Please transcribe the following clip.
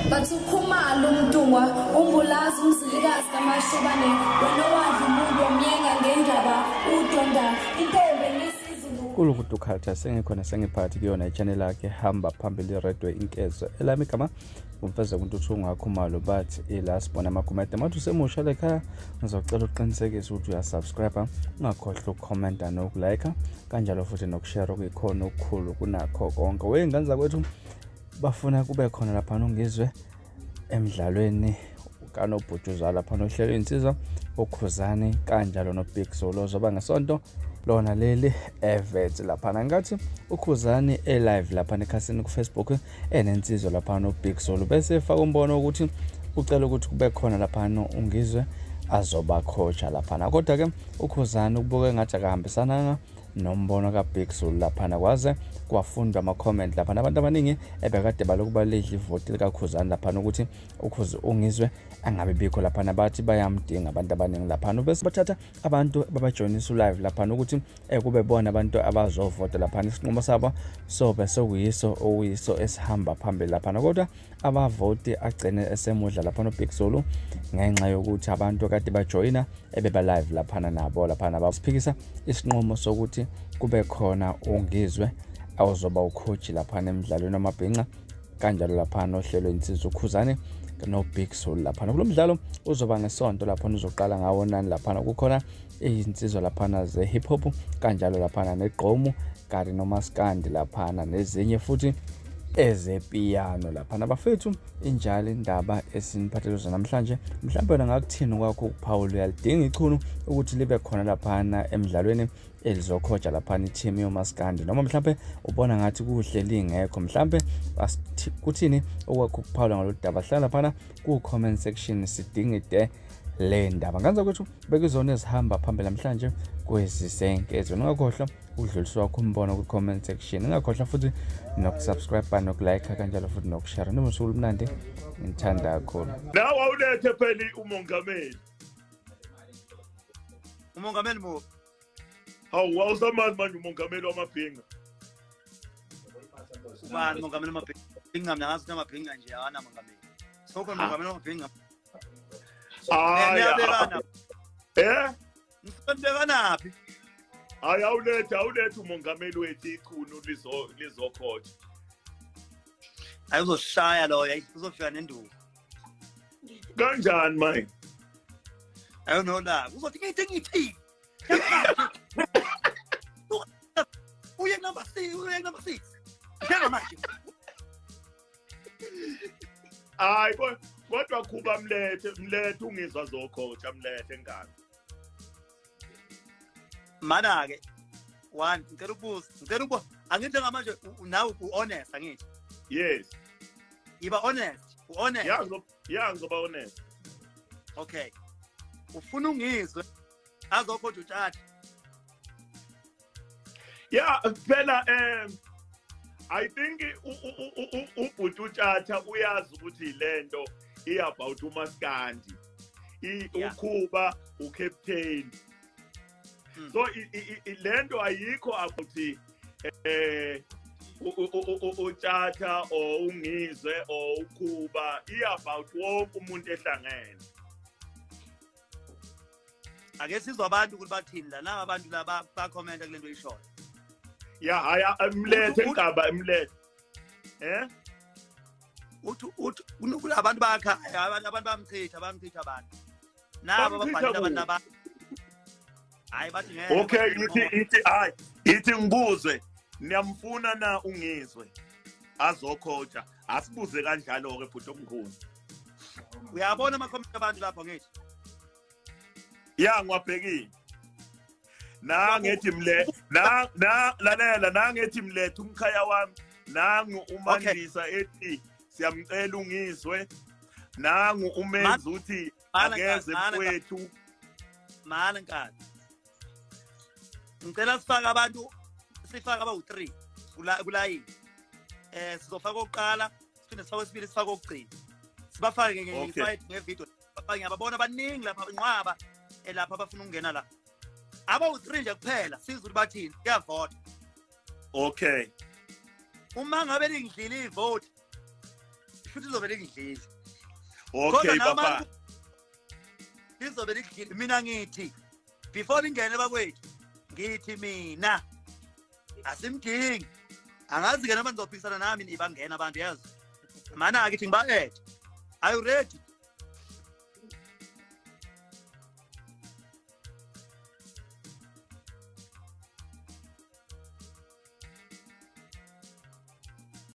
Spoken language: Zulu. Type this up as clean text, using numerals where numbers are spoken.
Bathi ukhumalo umntungwa umbulazi umzilikazi kamashobane wena wadla umuntu omyenga ngendaba udonda intombe ngesizulu Kulukuthi uKhulta sengikhona sengiphakathi kuyona ichannel yakhe hamba phambili radio inkezo elami igama umfeza kuntuthu ngakhumalo bathi ilasibona amakomenti mathi usemusha lekhaya ngizocela uqinisekise ukuthi uyasubscribe ungakhohlwa ukucomenta nokulike kanjalo futhi nokushare okuyikhona okukhulu kunakho konke wengane zakwethu bafuna kube khona lapha uNgizwe eMdlalweni kanobhutuza lapha nohlelo insizwa uKhuzani kanjalo noBig Zolo zoba ngesonto lona leli evets lapha ngathi uKhuzani live lapha nekhasini ku Facebook enensizwa lapha noBig Zolo bese faka umbono ukuthi ucela ukuthi kube khona lapha uNgizwe azoba coach lapha kodwa ke uKhuzani ukubuka engathi akahambisana nombono kaBig Zolo lapha kwaze kwafundwa ama comment lapha abantu abaningi ebekade balokubalidla ivote likaKhuzani lapha ukuthi uNgizwe angabe bikho lapha nabathi bayamdinga abantu abaningi lapha bese bathatha abantu babajoinisa live lapha ukuthi kube bona abantu abazovota lapha isinqumo sabo sobe sokuyiso esihamba phambili lapha kodwa abavoti agcine esemudla lapha noBig Zolo ngenxa yokuthi abantu kade bajoina ebeba live lapha nabo lapha nabasiphikisa isinqumo sokuthi kube khona uNgizwe awuzoba ucoach lapha eMdlalweni amabhinqa kanjalo lapha nohlelo insizwa uKhuzani noBig Zolo lapha kulomdlalo uzoba ngesonto lapha uzoqala ngawo nani lapha kukhona izinsizwa lapha ze hip hop kanjalo lapha negqomu kari nomaskandi lapha nezinye futhi ezepiano lapha nabafethu injalo indaba esiniphathele namhlanje mhlawumbe wena ngakuthini kwakho uPaul uyalidinga ichunu ukuthi libe khona lapha eMdlalweni elizokhoja lapha i-team yomaskandi noma mhlawumbe ubona ngathi kuhleli ngekho mhlawumbe kuthini okwakho uPaul ngalodaba hlala lapha ku comment section sidingide le ndaba nganza kwethu bekuzona ezihamba phambili namhlanje kwesisenkezo ungakhohlwa udluliswa wakho umbono ku comment section ungakhohlwa futhi nokusubscribe nokulike kanjalo futhi nokushare nomsuku mnandi ngithanda kakhulu nawe awulethe pheli umongameli mo hawu awusamazi manje umongameli wamabhinga ubani umongameli wamabhinga mina ngazi namabhinga nje awana mongameli sokho umongameli wamabhinga Ngisibekanapi awulethe umongameli wethu iqhunu lizokhoja uzoshaya loyo uzofika nenduku kanjani manje ayonolaka uzothi ngithi uye number 6 njengamanje hayi kodwa kuba mlethe ungizwa zokhoja mlethe ngani mana ke one ngicela ukubuza angithi ngamanje nawe honest angithi yes iba honest yeah ngizoba honest okay ufuna uNgizwe azokhoja uthatha yeah phela I think ubhuti uthatha uyazi ukuthi lento about umaskandi ukhuba ucaptain so lento ayikho ukuthi uthatha o uNgizwe o ukhuba about wonke umuntu ehlangene ake sizwa abantu ukuthi bathini la naba abantu laba ba comment kulento ishoyo yeah haya emlethe ingaba emlethe uthi abantu bakha abantu bamchitha abantu nabo babhalile abantu naba hayi bathi ngeke okay ithi ngibuzwe niyamfuna na uNgizwe azokhoja asibuze kanjalo ke bhuti omkhulu uyabona ama comment abantu lapho ngithi yeah ngwabhekile nangethi lalela nangethi mlethe umkhaya wami nangu umandisa ethi siyamcela uNgizwe nangu umenzi uthi akeze mfowethu mana nkani ngicela sifaka abawu3 kulayini sizofaka oqala siphinde sifake isibili sifake okugcina sibafake ngevideo bafake ababona abaningi lapha inqwaba lapha abafuna ukungena la abawu3 nje kuphela sizwe ukuthi bathini kuyavota okay uma ngabe lingidlile ivote futhi izobe lingidlile. Okay baba. Lizobe lingidlile mina ngithi before lingene bakwethu ngithi mina asimdingi. Angazi ke noma nizophikisana nami nibangena abantu yazi. Mana akithi ngiba-add. Are you ready?